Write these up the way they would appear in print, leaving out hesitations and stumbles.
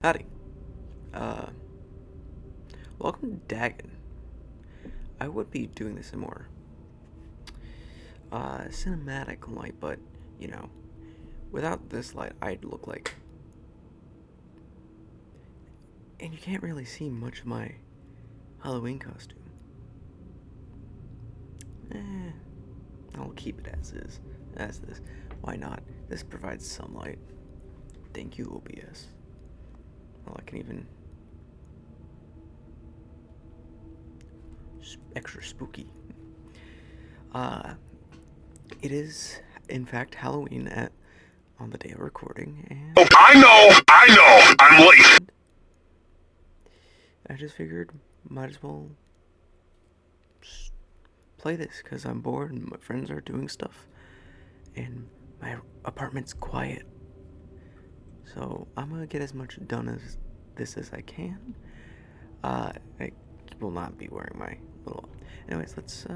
Howdy. Uh, Welcome to Dagon. I would be doing this in more, cinematic light, but, you know, without this light, I'd look like... And you can't really see much of my Halloween costume. Eh, I'll keep it as is, as this. Why not? This provides sunlight. Thank you, OBS. Well, I can even... extra spooky. It is, in fact, Halloween on the day of recording, and... Oh, I know, I'm late. I just figured, might as well play this, because I'm bored and my friends are doing stuff, and my apartment's quiet. So, I'm gonna get as much done as this as I can. I will not be wearing my little... Anyways, let's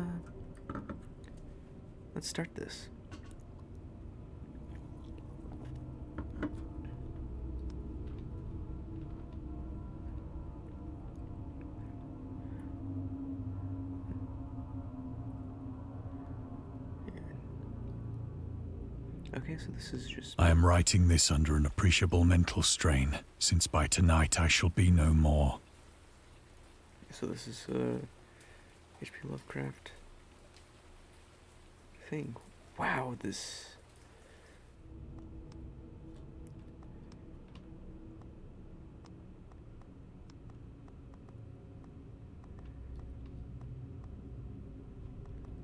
start this. Okay, so this is just... I am writing this under an appreciable mental strain, since by tonight I shall be no more. So this is, HP Lovecraft thing. Wow, this...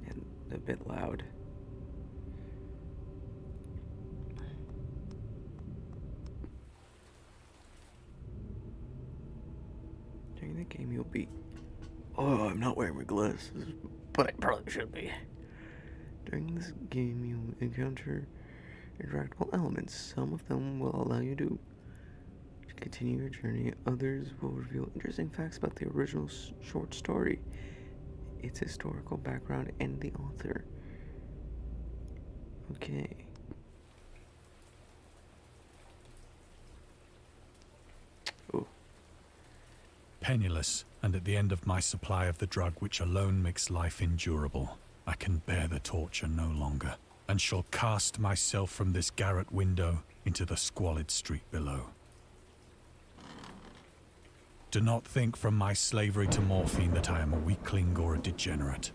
And a bit loud. During the game you'll be... Oh, I'm not wearing my glasses, but I probably should be. During this game you'll encounter interactable elements. Some of them will allow you to continue your journey. Others will reveal interesting facts about the original short story, its historical background, and the author. Okay. Oh. Penniless, and at the end of my supply of the drug which alone makes life endurable, I can bear the torture no longer, and shall cast myself from this garret window into the squalid street below. Do not think from my slavery to morphine that I am a weakling or a degenerate.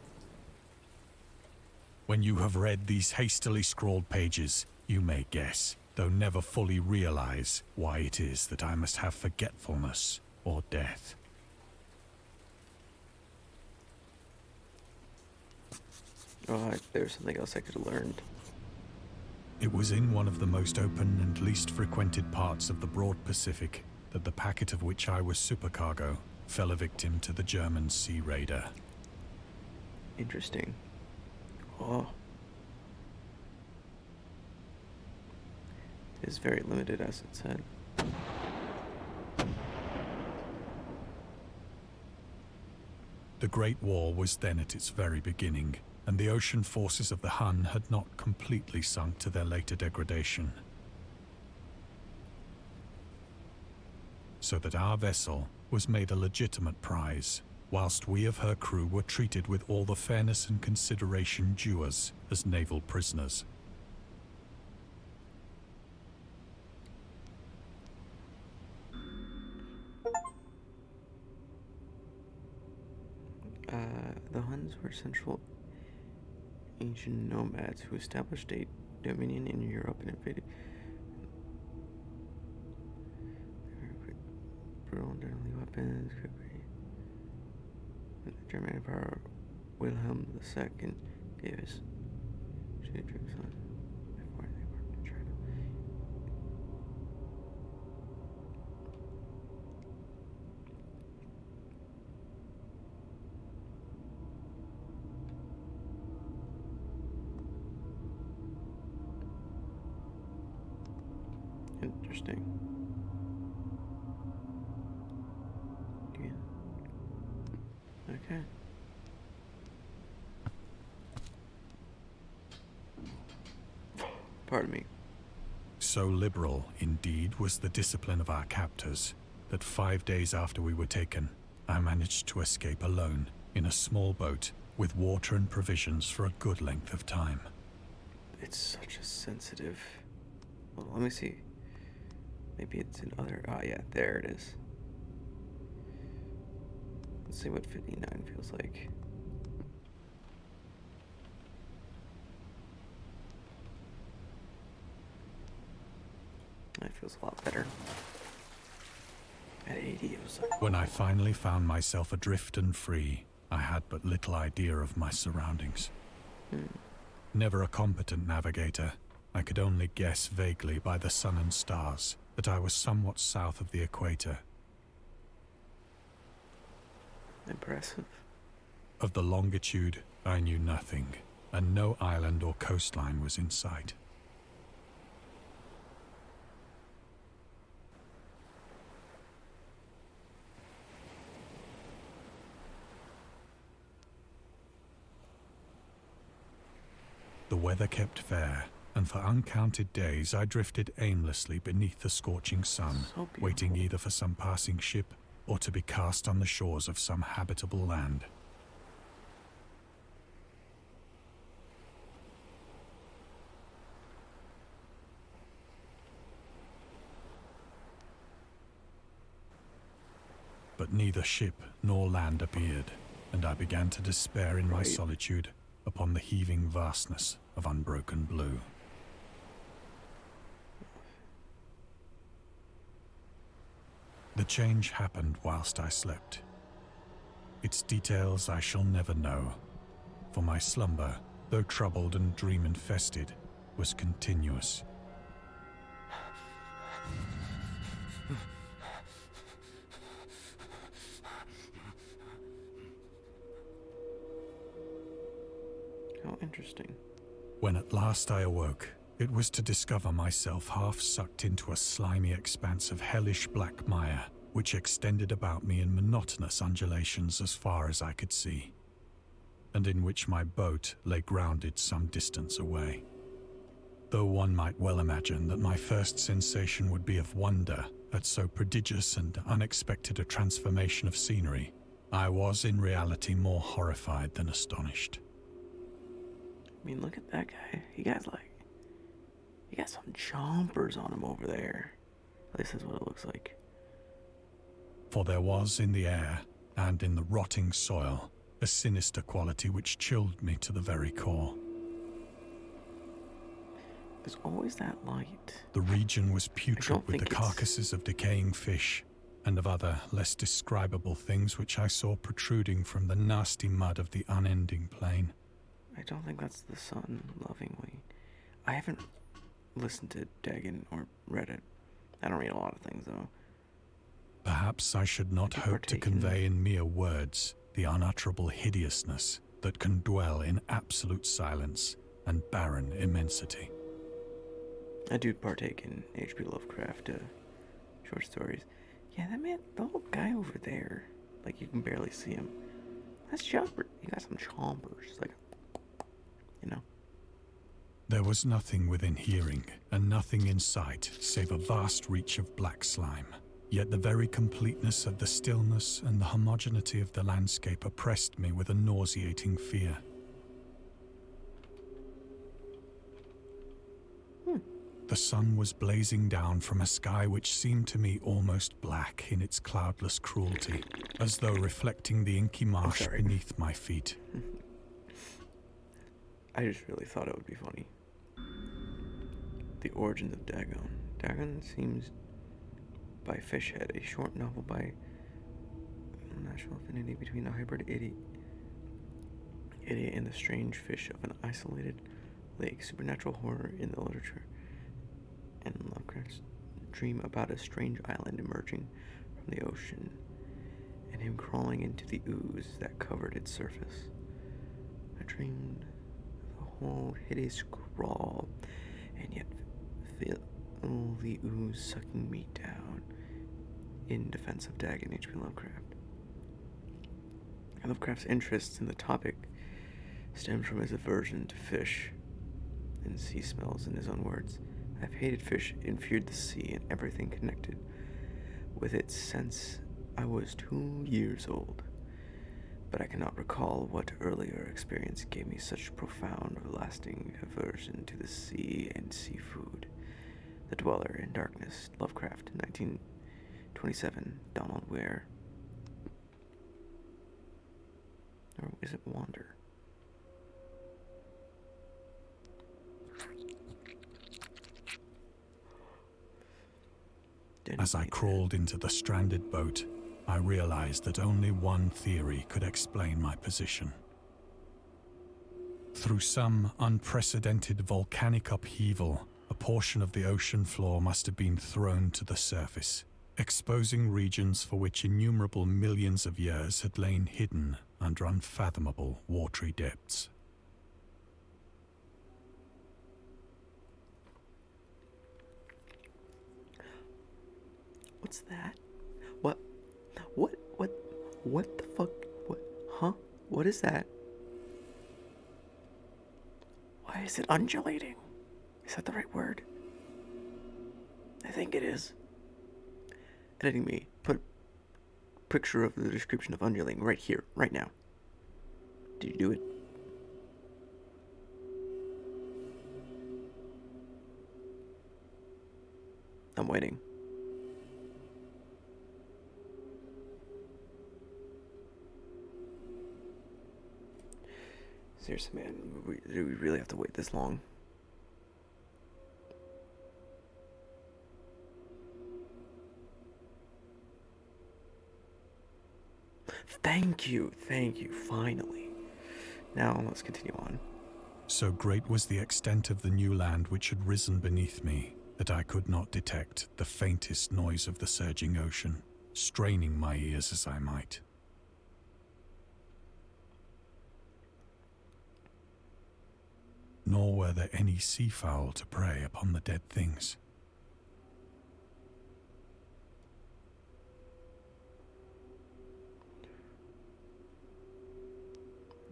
When you have read these hastily scrawled pages, you may guess, though never fully realize, why it is that I must have forgetfulness or death. Oh, there's something else I could have learned. It was in one of the most open and least frequented parts of the broad Pacific that the packet of which I was supercargo fell a victim to the German sea raider. Interesting. Oh. It is very limited, as it said. The Great War was then at its very beginning, and the ocean forces of the Hun had not completely sunk to their later degradation. So that our vessel was made a legitimate prize, whilst we of her crew were treated with all the fairness and consideration due us as naval prisoners. The Huns were central ancient nomads who established a dominion in Europe and invaded brutal and deadly weapons. The German Emperor Wilhelm II gave us two troops on before they embarked to China. Interesting. Yeah. Okay. Pardon me. So liberal, indeed, was the discipline of our captors, that 5 days after we were taken, I managed to escape alone, in a small boat, with water and provisions for a good length of time. It's such a sensitive... Well, let me see. Maybe it's in other... Ah, yeah, there it is. Let's see what 59 feels like. That feels a lot better. At 80, it was like... When I finally found myself adrift and free, I had but little idea of my surroundings. Never a competent navigator, I could only guess vaguely by the sun and stars that I was somewhat south of the equator. Impressive. Of the longitude, I knew nothing, and no island or coastline was in sight. The weather kept fair, and for uncounted days I drifted aimlessly beneath the scorching sun, So beautiful. waiting either for some passing ship or to be cast on the shores of some habitable land. But neither ship nor land appeared, and I began to despair in my Right. solitude upon the heaving vastness of unbroken blue. The change happened whilst I slept. Its details I shall never know, for my slumber, though troubled and dream-infested, was continuous. How interesting. When at last I awoke, it was to discover myself half sucked into a slimy expanse of hellish black mire, which extended about me in monotonous undulations as far as I could see, and in which my boat lay grounded some distance away. Though one might well imagine that my first sensation would be of wonder at so prodigious and unexpected a transformation of scenery, I was in reality more horrified than astonished. I mean, look at that guy. He got some chompers on him over there. At least that's what it looks like. For there was in the air, and in the rotting soil, a sinister quality which chilled me to the very core. There's always that light. The region was I putrid don't with the think it's- carcasses of decaying fish, and of other, less describable things which I saw protruding from the nasty mud of the unending plain. I don't think that's the sun, lovingly. I haven't listened to Dagon or read it. I don't read a lot of things, though. Perhaps I should not You hope to partake in- convey in mere words the unutterable hideousness that can dwell in absolute silence and barren immensity. I do partake in HP Lovecraft short stories. Yeah, that man, the little guy over there, like you can barely see him. That's Chomper. He got some chompers, like, you know. There was nothing within hearing, and nothing in sight, save a vast reach of black slime. Yet the very completeness of the stillness and the homogeneity of the landscape oppressed me with a nauseating fear. The sun was blazing down from a sky which seemed to me almost black in its cloudless cruelty, as though reflecting the inky marsh sorry. beneath my feet. I just really thought it would be funny. The Origins of Dagon. Dagon seems by Fishhead, a short novel by natural affinity between a hybrid idiot and the strange fish of an isolated lake. Supernatural horror in the literature. And Lovecraft's dream about a strange island emerging from the ocean and him crawling into the ooze that covered its surface. I dreamed of a whole hideous crawl and yet feel the ooze sucking me down. In defense of Dagon, HP Lovecraft. Lovecraft's interest in the topic stems from his aversion to fish and sea smells, in his own words. I've hated fish and feared the sea and everything connected with it since I was 2 years old. But I cannot recall what earlier experience gave me such profound, lasting aversion to the sea and seafood. The Dweller in Darkness, Lovecraft, 1927, Donald Ware. Or is it Wander? As I crawled into the stranded boat, I realized that only one theory could explain my position. Through some unprecedented volcanic upheaval, a portion of the ocean floor must have been thrown to the surface, exposing regions for which innumerable millions of years had lain hidden under unfathomable watery depths. What's that? What the fuck? What? Huh? What is that? Why is it undulating? Is that the right word? I think it is. Editing me. Put a picture of the description of undulating right here, right now. Did you do it? I'm waiting. Seriously, man, do we really have to wait this long? Thank you, finally. Now, let's continue on. So great was the extent of the new land which had risen beneath me that I could not detect the faintest noise of the surging ocean, straining my ears as I might. Nor were there any seafowl to prey upon the dead things.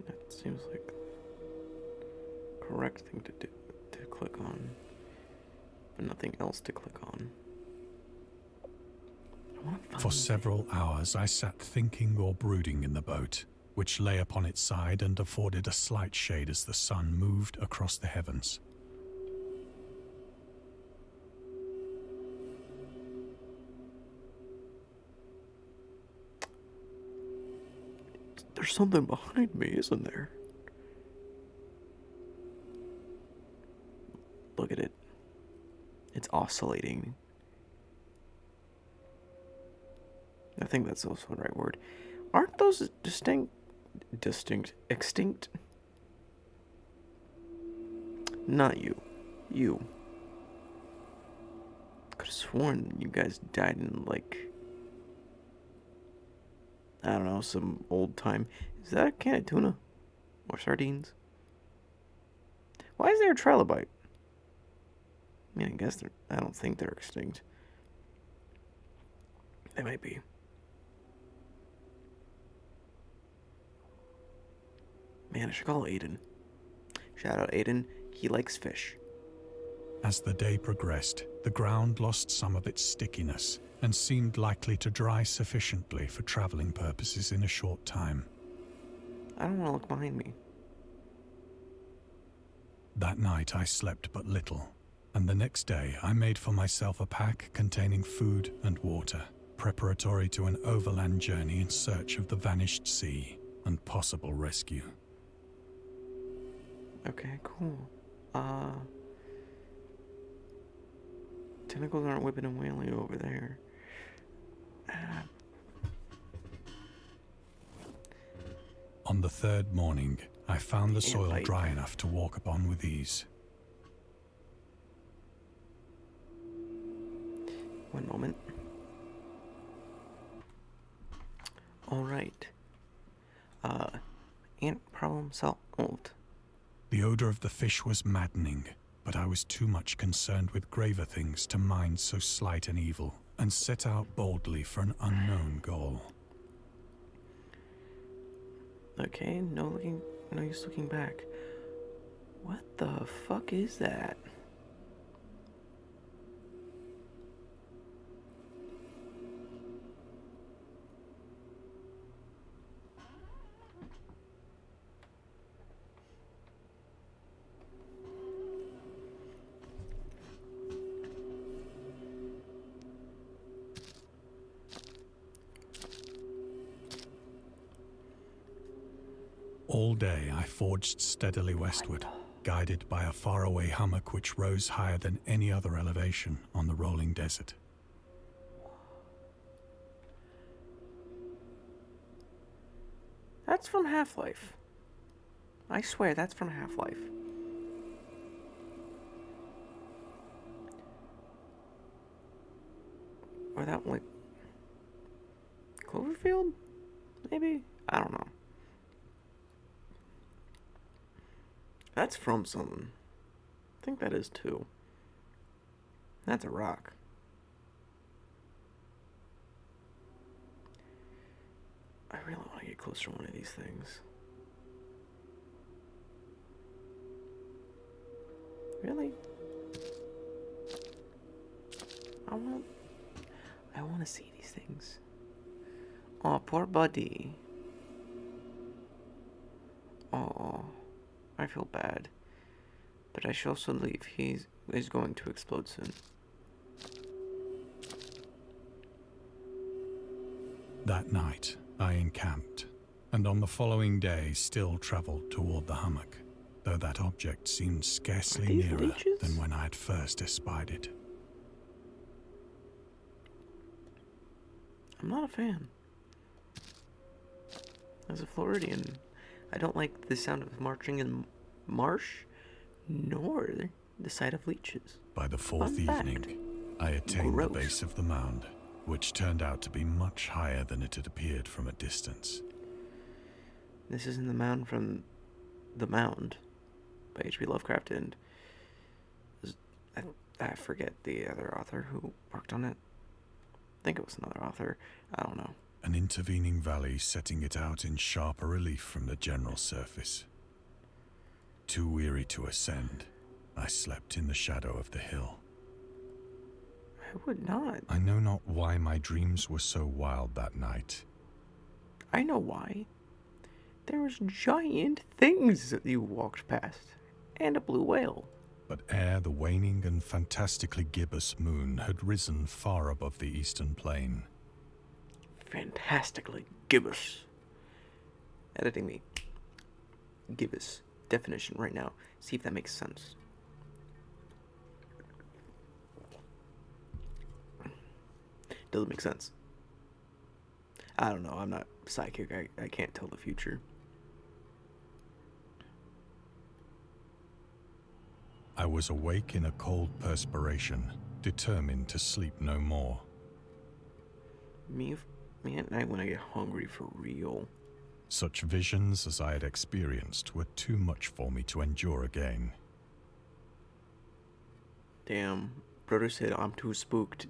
That seems like the correct thing to do, to click on, but nothing else to click on. For several hours I sat thinking or brooding in the boat, which lay upon its side and afforded a slight shade as the sun moved across the heavens. There's something behind me, isn't there? Look at it. It's oscillating. I think that's also the right word. Aren't those extinct? Not you. You. Could have sworn you guys died in, like, I don't know, some old time. Is that a can of tuna? Or sardines? Why is there a trilobite? I mean, I don't think they're extinct. They might be. Man, I should call Aiden. Shout out Aiden. He likes fish. As the day progressed, the ground lost some of its stickiness and seemed likely to dry sufficiently for traveling purposes in a short time. I don't want to look behind me. That night I slept but little, and the next day I made for myself a pack containing food and water, preparatory to an overland journey in search of the vanished sea and possible rescue. Okay, cool. Tentacles aren't whipping and wailing over there. On the third morning, I found the soil dry enough to walk upon with ease. One moment. Alright. Ant problem solved. The odor of the fish was maddening, but I was too much concerned with graver things to mind so slight an evil, and set out boldly for an unknown goal. Okay, no use looking back. What the fuck is that? All day I forged steadily westward, guided by a faraway hummock which rose higher than any other elevation on the rolling desert. That's from Half-Life. I swear, that's from Half-Life. Or that, like, Cloverfield? Maybe? I don't know. That's from someone. I think that is too. That's a rock. I really want to get closer to one of these things. Really? I want to see these things. Oh, poor buddy. Oh, I feel bad. But I should also leave. He's going to explode soon. That night, I encamped, and on the following day still traveled toward the hummock, though that object seemed scarcely nearer leeches? than when I had first espied it. I'm not a fan. As a Floridian, I don't like the sound of marching in marsh, nor the sight of leeches. By the fourth evening, I attained the base of the mound, which turned out to be much higher than it had appeared from a distance. This is in the mound from The Mound by HP Lovecraft, and I forget the other author who worked on it. I think it was another author. I don't know. An intervening valley setting it out in sharper relief from the general surface. Too weary to ascend, I slept in the shadow of the hill. I would not. I know not why my dreams were so wild that night. I know why. There was giant things that you walked past, and a blue whale. But ere the waning and fantastically gibbous moon had risen far above the eastern plain. Fantastically gibbous. Editing the gibbous definition right now. See if that makes sense. Doesn't make sense. I don't know. I'm not psychic. I can't tell the future. I was awake in a cold perspiration, determined to sleep no more. Me at night when I get hungry for real. Such visions as I had experienced were too much for me to endure again. Damn. Brother said I'm too spooked.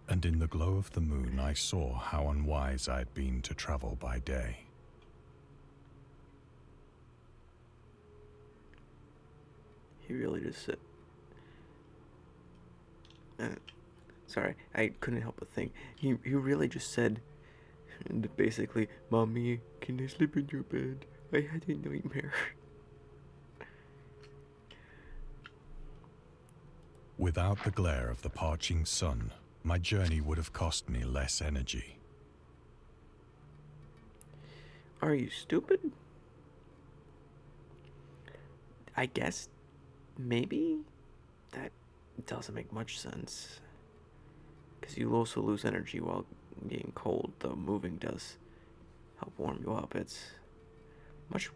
And in the glow of the moon I saw how unwise I had been to travel by day. He really just said... sorry, I couldn't help but think. He really just said... And basically, Mommy, can I sleep in your bed? I had a nightmare. Without the glare of the parching sun, my journey would have cost me less energy. Are you stupid? I guess maybe that doesn't make much sense. Because you also lose energy while being cold, though moving does help warm you up. It's much...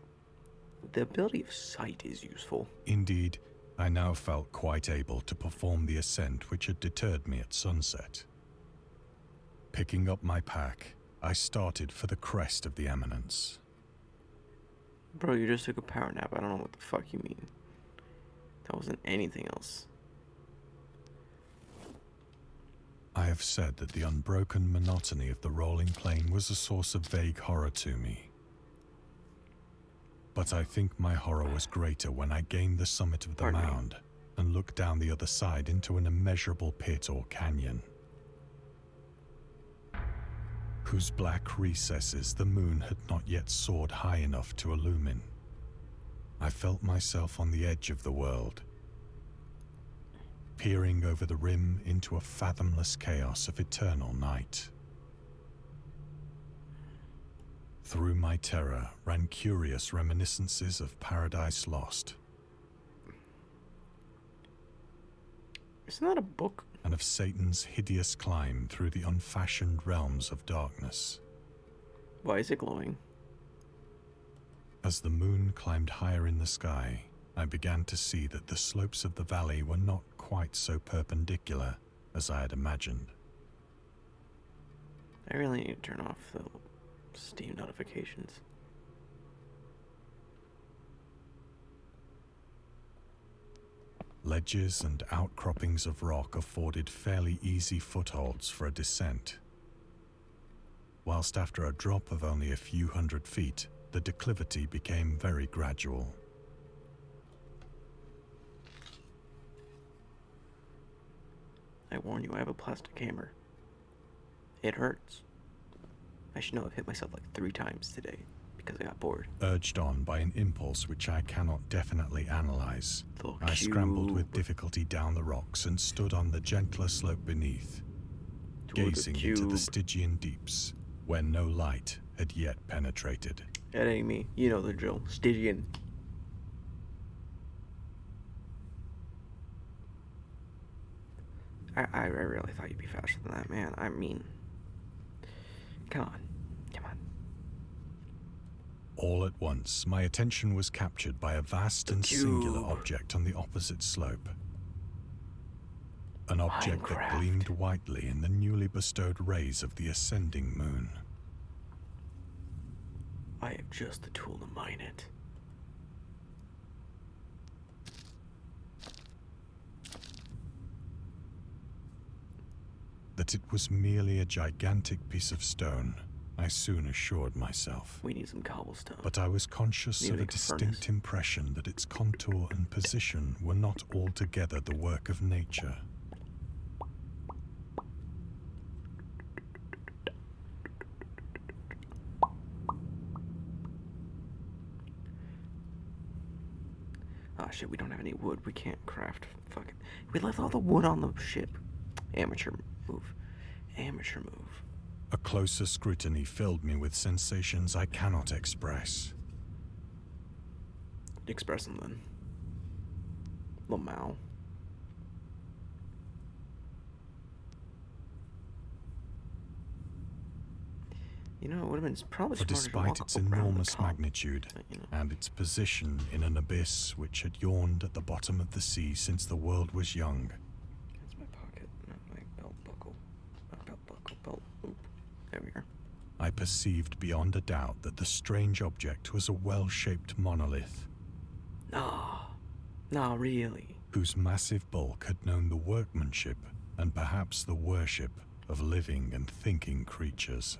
The ability of sight is useful. Indeed, I now felt quite able to perform the ascent which had deterred me at sunset. Picking up my pack, I started for the crest of the eminence. Bro, you just took a power nap. I don't know what the fuck you mean. That wasn't anything else. I have said that the unbroken monotony of the rolling plain was a source of vague horror to me. But I think my horror was greater when I gained the summit of the mound and looked down the other side into an immeasurable pit or canyon, whose black recesses the moon had not yet soared high enough to illumine. I felt myself on the edge of the world, peering over the rim into a fathomless chaos of eternal night. Through my terror ran curious reminiscences of Paradise Lost. Isn't that a book? And of Satan's hideous climb through the unfashioned realms of darkness. Why is it glowing? As the moon climbed higher in the sky, I began to see that the slopes of the valley were not quite so perpendicular as I had imagined. I really need to turn off the Steam notifications. Ledges and outcroppings of rock afforded fairly easy footholds for a descent, whilst after a drop of only a few hundred feet, the declivity became very gradual. I warn you, I have a plastic hammer. It hurts. I should know I've hit myself like 3 times today because I got bored. Urged on by an impulse which I cannot definitely analyze, Little I scrambled with cube. difficulty down the rocks and stood on the gentler slope beneath, gazing into the Stygian deeps, where no light had yet penetrated. That ain't me. You know the drill. Stygian. I really thought you'd be faster than that, man. I mean, come on. Come on. All at once, my attention was captured by a vast and singular object on the opposite slope. An object that Minecraft. gleamed whitely in the newly bestowed rays of the ascending moon. I have just the tool to mine it. That it was merely a gigantic piece of stone, I soon assured myself. We need some cobblestone. But I was conscious Need of to a make a distinct furnace. impression that its contour and position were not altogether the work of nature. Oh shit, we don't have any wood. We can't craft fucking... We left all the wood on the ship. Amateur move. Amateur move. A closer scrutiny filled me with sensations I cannot express. Express them then. Lamau. You know, it would have been probably For smarter to despite walk its around the enormous top, magnitude but, you know. and its position in an abyss which had yawned at the bottom of the sea since the world was young, That's my pocket, not my belt buckle. Not belt buckle, belt loop. There we are. I perceived beyond a doubt that the strange object was a well-shaped monolith, No, really. whose massive bulk had known the workmanship and perhaps the worship of living and thinking creatures.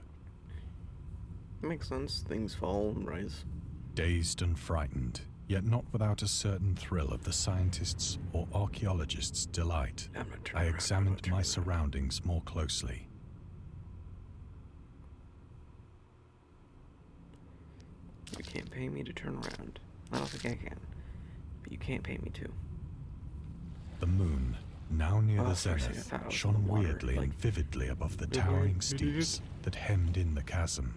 Makes sense. Things fall and rise. Dazed and frightened, yet not without a certain thrill of the scientist's or archaeologist's delight, I'm gonna turn I around, examined I'm my gonna turn around. surroundings more closely. You can't pay me to turn around. I don't think I can. But you can't pay me to. The moon, now near Oh, the for a second I zenith, thought it was in shone the water, weirdly like- and vividly above the Big towering word. steeps that hemmed in the chasm,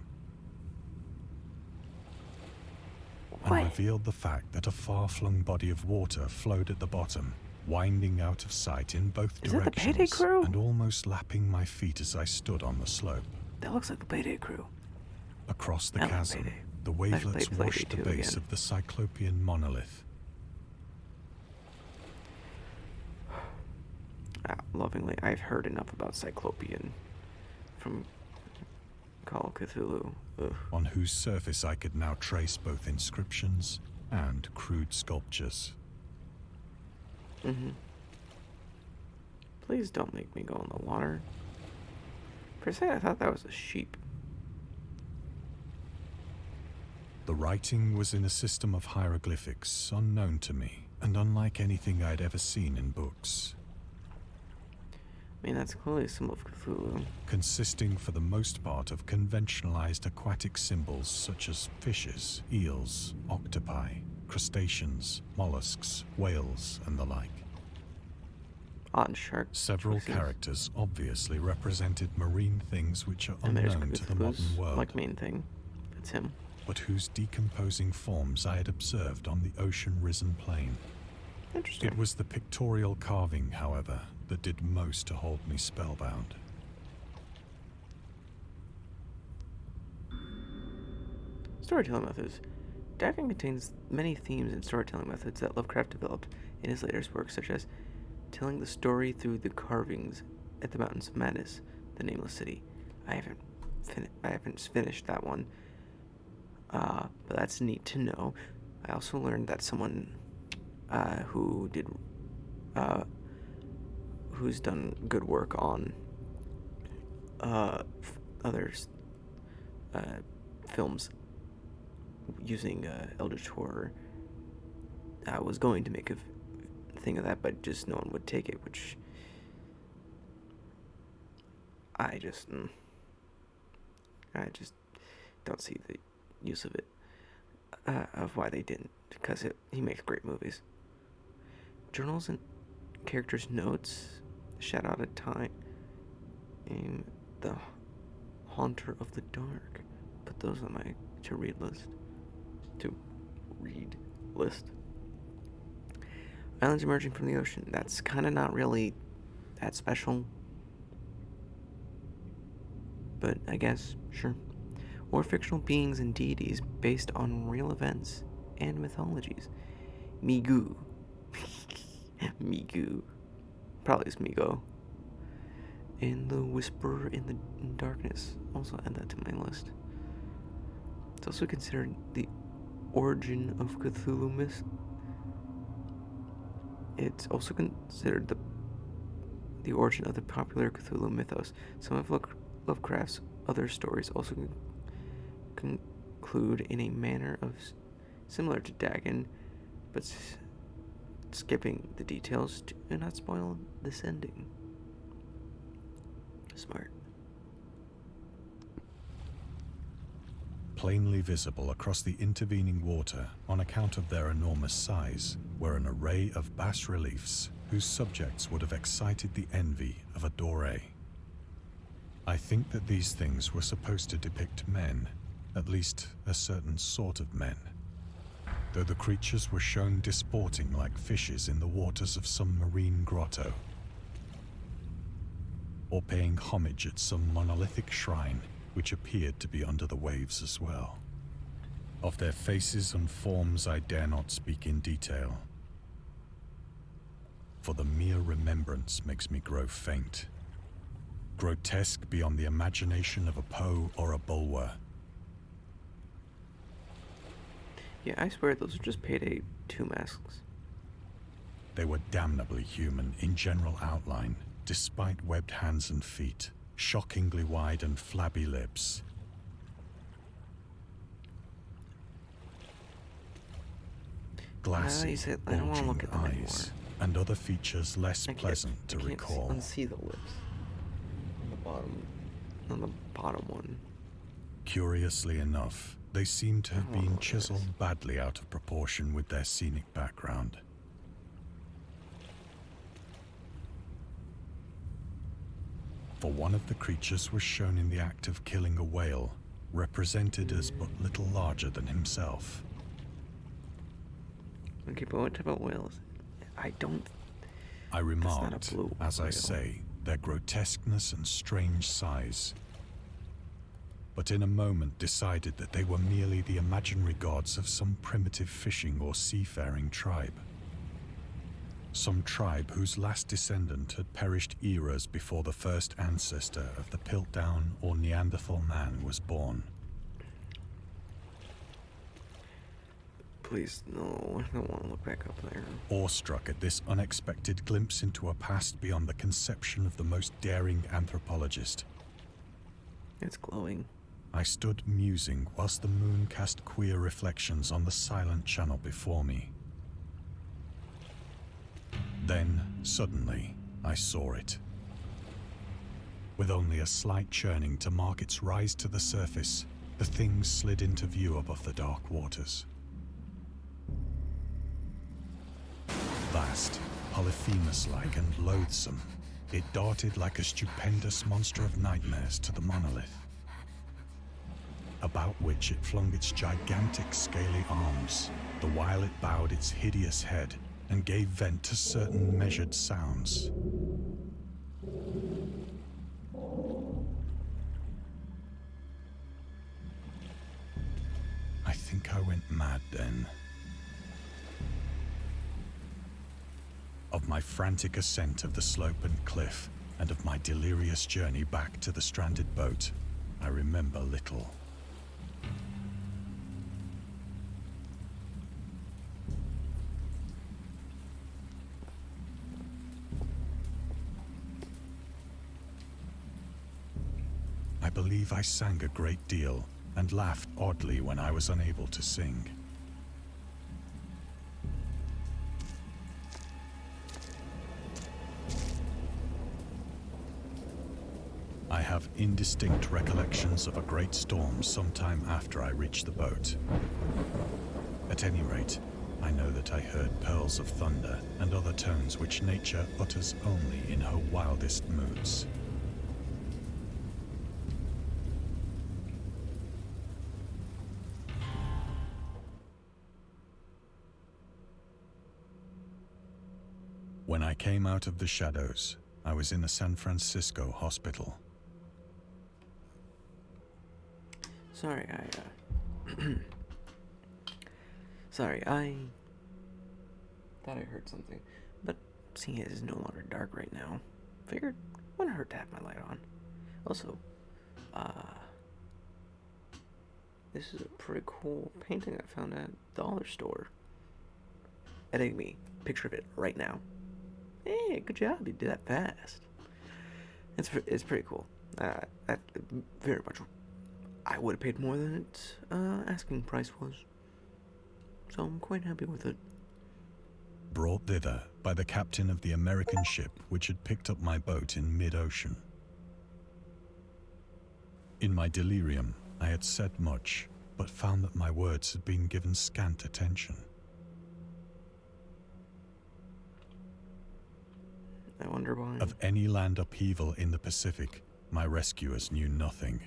and What? revealed the fact that a far-flung body of water flowed at the bottom, winding out of sight in both Is that the directions Payday Crew? and almost lapping my feet as I stood on the slope. That looks like the Payday Crew. Across the I like chasm, Payday. the Played wavelets Payday washed the 2 base again. of the Cyclopean monolith. Lovingly, I've heard enough about Cyclopean from Call of Cthulhu. Ugh. On whose surface I could now trace both inscriptions and crude sculptures. Please don't make me go in the water. For a second, I thought that was a sheep. The writing was in a system of hieroglyphics unknown to me and unlike anything I'd ever seen in books, I mean, that's clearly a symbol of Cthulhu. consisting for the most part of conventionalized aquatic symbols such as fishes, eels, octopi, crustaceans, mollusks, whales, and the like. Odd shark. Several species. characters obviously represented marine things which are And there's unknown to the modern Cthulhu's, world. like, main thing. It's him. but whose decomposing forms I had observed on the ocean-risen plain. Interesting. It was the pictorial carving, however, that did most to hold me spellbound. Storytelling methods. Dagon contains many themes and storytelling methods that Lovecraft developed in his later works, such as telling the story through the carvings at the Mountains of Madness, the Nameless City. I haven't finished that one, but that's neat to know. I also learned that someone who's done good work on others films using Eldritch Horror was going to make a thing of that, but just no one would take it, which I just don't see the use of it, of why they didn't, because he makes great movies. Journals and characters' notes, Shout Out of Time, and The Haunter of the Dark. Put those on my to-read list. Islands emerging from the ocean. That's kind of not really that special, but I guess, sure. Or fictional beings and deities based on real events and mythologies. Migu. Migu. Probably is Migo. And the Whisperer in the Darkness. Also add that to my list. It's also considered the origin of Cthulhu myth. It's also considered the origin of the popular Cthulhu mythos. Some of Lovecraft's other stories also conclude in a manner similar to Dagon, but skipping the details to not spoil this ending. Smart. Plainly visible across the intervening water, on account of their enormous size, were an array of bas-reliefs whose subjects would have excited the envy of a doré. I think that these things were supposed to depict men, at least a certain sort of men, though the creatures were shown disporting like fishes in the waters of some marine grotto, or paying homage at some monolithic shrine which appeared to be under the waves as well. Of their faces and forms I dare not speak in detail, for the mere remembrance makes me grow faint, grotesque beyond the imagination of a Poe or a Bulwer. Yeah, I swear those are just Payday 2 masks. They were damnably human in general outline, despite webbed hands and feet, shockingly wide and flabby lips. Glassy, I don't want to look bulging at them anymore. eyes, and other features less pleasant to I can't recall. unsee the lips. On the bottom one. Curiously enough, they seem to have been chiseled badly out of proportion with their scenic background. For one of the creatures was shown in the act of killing a whale, represented as but little larger than himself. Okay, but what type of whales? I remarked, That's not a blue as I whale. say, their grotesqueness and strange size, but in a moment decided that they were merely the imaginary gods of some primitive fishing or seafaring tribe. Some tribe whose last descendant had perished eras before the first ancestor of the Piltdown or Neanderthal man was born. Please, no, I don't want to look back up there. Awestruck at this unexpected glimpse into a past beyond the conception of the most daring anthropologist, It's glowing. I stood musing whilst the moon cast queer reflections on the silent channel before me. Then, suddenly, I saw it. With only a slight churning to mark its rise to the surface, the thing slid into view above the dark waters. Vast, Polyphemus-like and loathsome, it darted like a stupendous monster of nightmares to the monolith. about which it flung its gigantic scaly arms, the while it bowed its hideous head and gave vent to certain measured sounds. I think I went mad then. Of my frantic ascent of the slope and cliff, and of my delirious journey back to the stranded boat, I remember little. I believe I sang a great deal and laughed oddly when I was unable to sing. I have indistinct recollections of a great storm sometime after I reached the boat. At any rate, I know that I heard pearls of thunder and other tones which nature utters only in her wildest moods. When I came out of the shadows, I was in a San Francisco hospital. Sorry, Sorry, I thought I heard something, but seeing it is no longer dark right now, figured wouldn't hurt to have my light on. Also, this is a pretty cool painting I found at the dollar store. Editing me, picture of it right now. Hey, good job, you did that fast. It's pretty cool. That very much. I would have paid more than its asking price was. So I'm quite happy with it. Brought thither by the captain of the American ship which had picked up my boat in mid-ocean. In my delirium, I had said much, but found that my words had been given scant attention. I wonder why. Of any land upheaval in the Pacific, my rescuers knew nothing.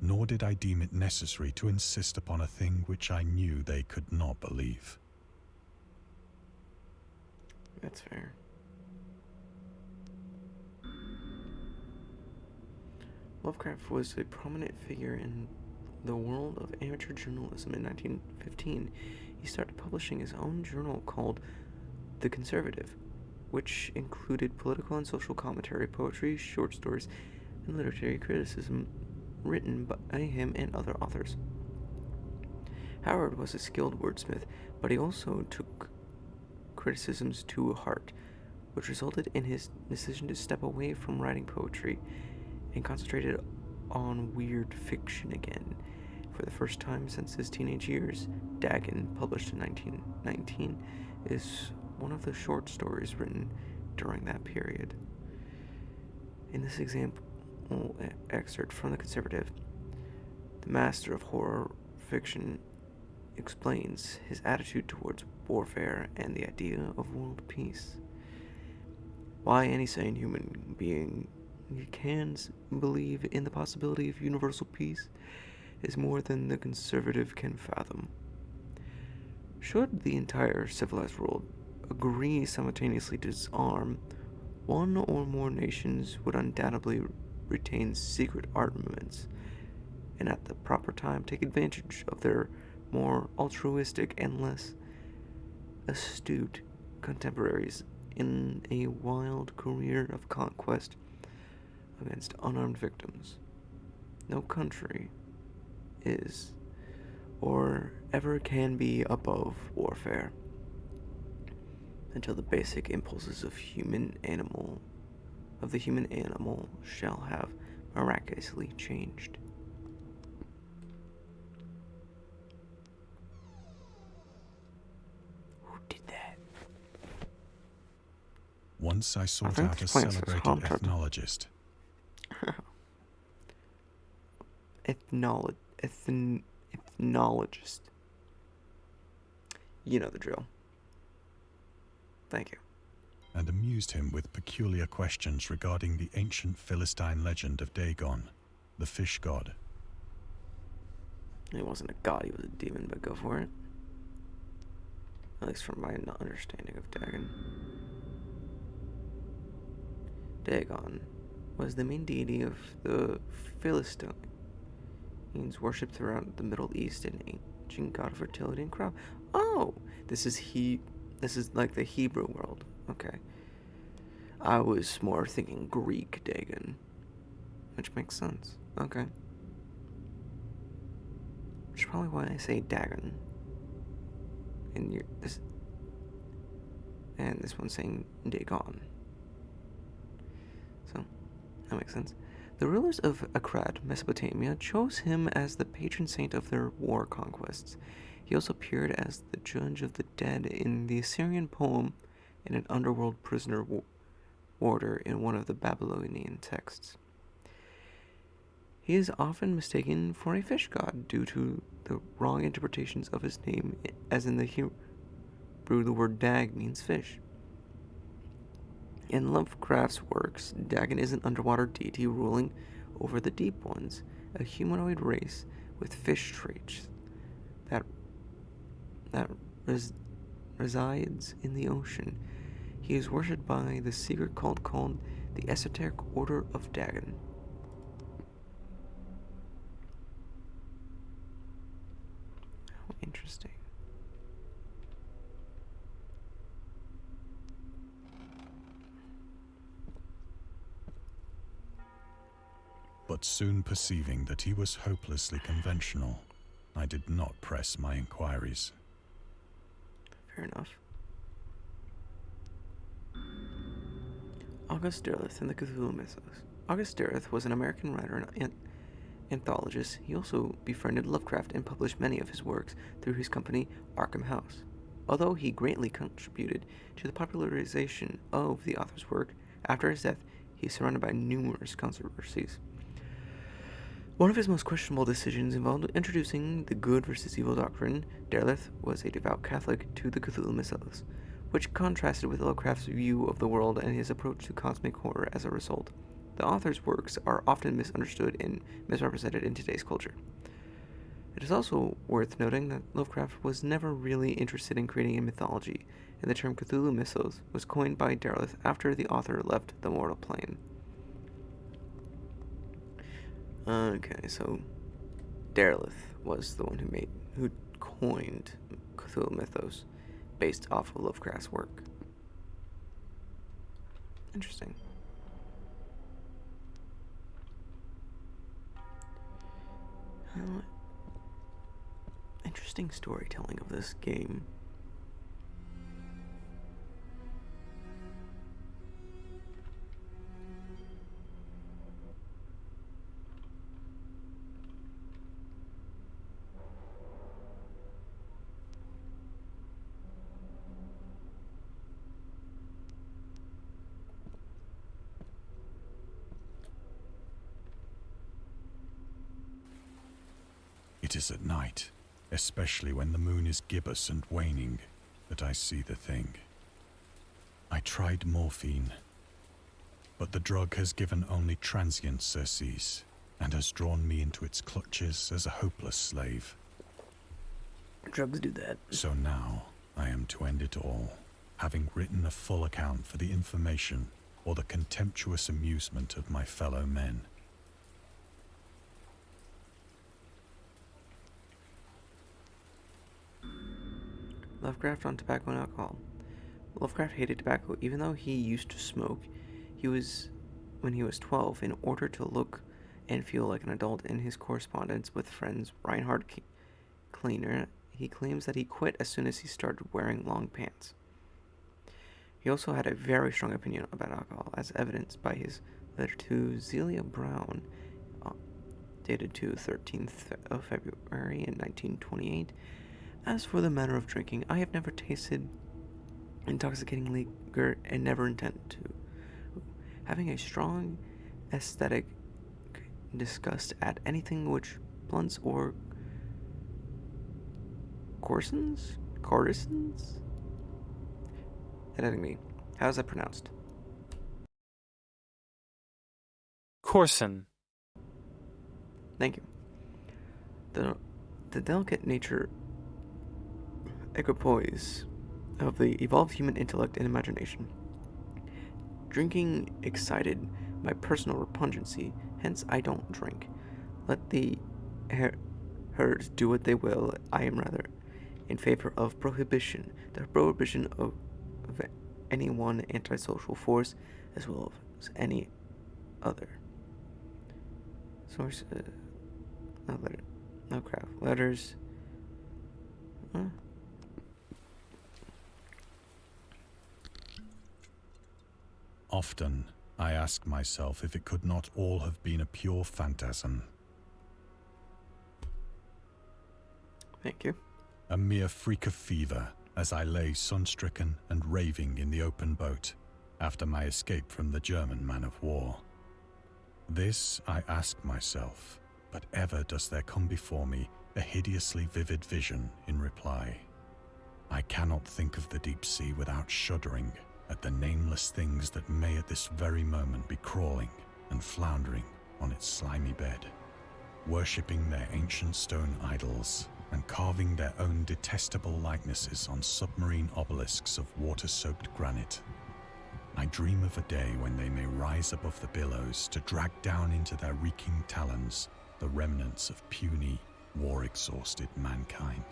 Nor did I deem it necessary to insist upon a thing which I knew they could not believe. That's fair. Lovecraft was a prominent figure in the world of amateur journalism. In 1915, he started publishing his own journal called The Conservative, which included political and social commentary, poetry, short stories, and literary criticism written by him and other authors. Howard was a skilled wordsmith, but he also took criticisms to heart, which resulted in his decision to step away from writing poetry and concentrated on weird fiction again. For the first time since his teenage years, Dagon, published in 1919, is one of the short stories written during that period. In this example excerpt from The Conservative, the master of horror fiction explains his attitude towards warfare and the idea of world peace. Why any sane human being can believe in the possibility of universal peace is more than the conservative can fathom. Should the entire civilized world agree simultaneously to disarm, one or more nations would undoubtedly retain secret armaments, and at the proper time take advantage of their more altruistic and less astute contemporaries in a wild career of conquest against unarmed victims. No country is or ever can be above warfare until the basic impulses of the human animal shall have miraculously changed. Who did that? Once I sought think out a this place is celebrated haunted. ethnologist. Ethnologist. You know the drill. Thank you. And amused him with peculiar questions regarding the ancient Philistine legend of Dagon, the fish god. He wasn't a god, he was a demon, but go for it. At least from my understanding of Dagon. Dagon was the main deity of the Philistines, worshipped throughout the Middle East, and ancient god of fertility and crop. Oh, this is like the Hebrew world. Okay. I was more thinking Greek Dagon, which makes sense. Okay. Which is probably why I say Dagon. And this one's saying Dagon. So, that makes sense. The rulers of Akkad, Mesopotamia, chose him as the patron saint of their war conquests. He also appeared as the judge of the dead in the Assyrian poem and an underworld prisoner warder in one of the Babylonian texts. He is often mistaken for a fish god due to the wrong interpretations of his name, as in the Hebrew, the word dag means fish. In Lovecraft's works, Dagon is an underwater deity ruling over the deep ones, a humanoid race with fish traits that resides in the ocean. He is worshipped by the secret cult called the Esoteric Order of Dagon. How interesting. But soon perceiving that he was hopelessly conventional, I did not press my inquiries. Fair enough. August Derleth and the Cthulhu Mythos. August Derleth was an American writer and anthologist. He also befriended Lovecraft and published many of his works through his company Arkham House. Although he greatly contributed to the popularization of the author's work, after his death, he is surrounded by numerous controversies. One of his most questionable decisions involved introducing the good versus evil doctrine. Derleth was a devout Catholic to the Cthulhu Mythos, which contrasted with Lovecraft's view of the world and his approach to cosmic horror as a result. The author's works are often misunderstood and misrepresented in today's culture. It is also worth noting that Lovecraft was never really interested in creating a mythology, and the term Cthulhu Mythos was coined by Derleth after the author left the mortal plane. Okay, so Derleth was the one who coined Cthulhu Mythos based off of Lovecraft's work. Interesting. Interesting storytelling of this game. It is at night, especially when the moon is gibbous and waning, that I see the thing. I tried morphine, but the drug has given only transient surcease and has drawn me into its clutches as a hopeless slave. Drugs do that. So now I am to end it all, having written a full account for the information or the contemptuous amusement of my fellow men. Lovecraft on tobacco and alcohol. Lovecraft hated tobacco, even though he used to smoke. When he was 12, in order to look and feel like an adult. In his correspondence with friends Reinhard Kleiner, he claims that he quit as soon as he started wearing long pants. He also had a very strong opinion about alcohol, as evidenced by his letter to Zelia Brown, dated to 13th of February in 1928. As for the manner of drinking, I have never tasted intoxicating liquor and never intend to. Having a strong aesthetic disgust at anything which blunts or coarsens? Editing me. How's that pronounced? Corson. Thank you. The The delicate nature, equipoise of the evolved human intellect and imagination. Drinking excited my personal repugnancy, hence I don't drink. Let the herds do what they will, I am rather in favor of prohibition, the prohibition of any one antisocial force as well as any other. Source, Lovecraft letters. Huh? Often, I ask myself if it could not all have been a pure phantasm. Thank you. A mere freak of fever as I lay sun-stricken and raving in the open boat after my escape from the German man-of-war. This I ask myself, but ever does there come before me a hideously vivid vision in reply. I cannot think of the deep sea without shuddering at the nameless things that may at this very moment be crawling and floundering on its slimy bed, worshipping their ancient stone idols and carving their own detestable likenesses on submarine obelisks of water-soaked granite. I dream of a day when they may rise above the billows to drag down into their reeking talons the remnants of puny, war-exhausted mankind.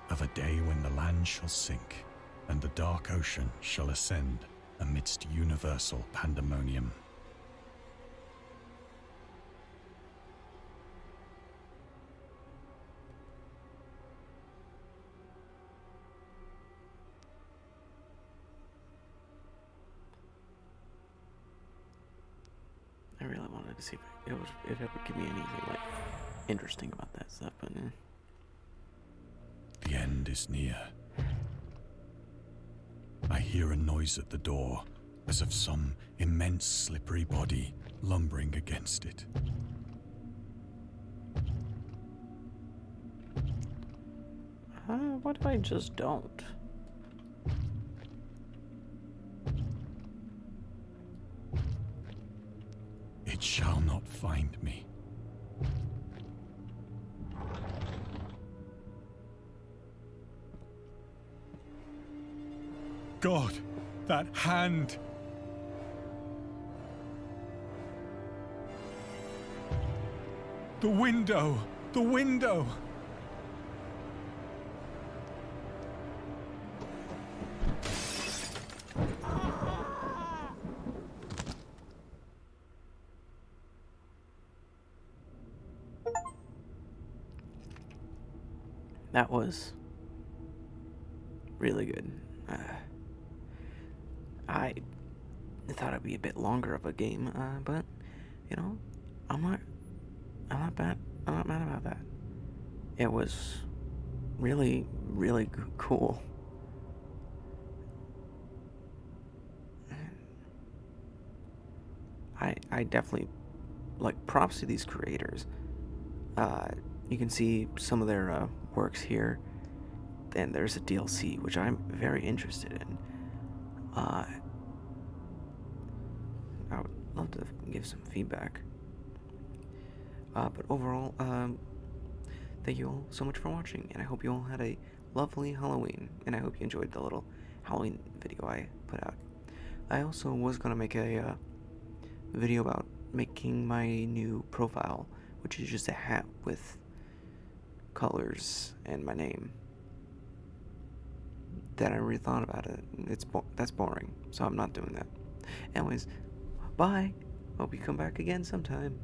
Of a day when the land shall sink and the dark ocean shall ascend amidst universal pandemonium. I really wanted to see if it would give me anything like interesting about that stuff, but The end is near. I hear a noise at the door, as of some immense slippery body lumbering against it. What if I just don't? It shall not find me. God, that hand! The window! The window! That was really good. I thought it'd be a bit longer of a game, but you know, I'm not bad. I'm not mad about that. It was really, really cool. I definitely like props to these creators. You can see some of their works here. Then there's a DLC, which I'm very interested in. I would love to give some feedback. But overall, thank you all so much for watching, and I hope you all had a lovely Halloween, and I hope you enjoyed the little Halloween video I put out. I also was going to make a video about making my new profile, which is just a hat with colors and my name. Then I really thought about it. That's boring, so I'm not doing that. Anyways, bye. Hope you come back again sometime.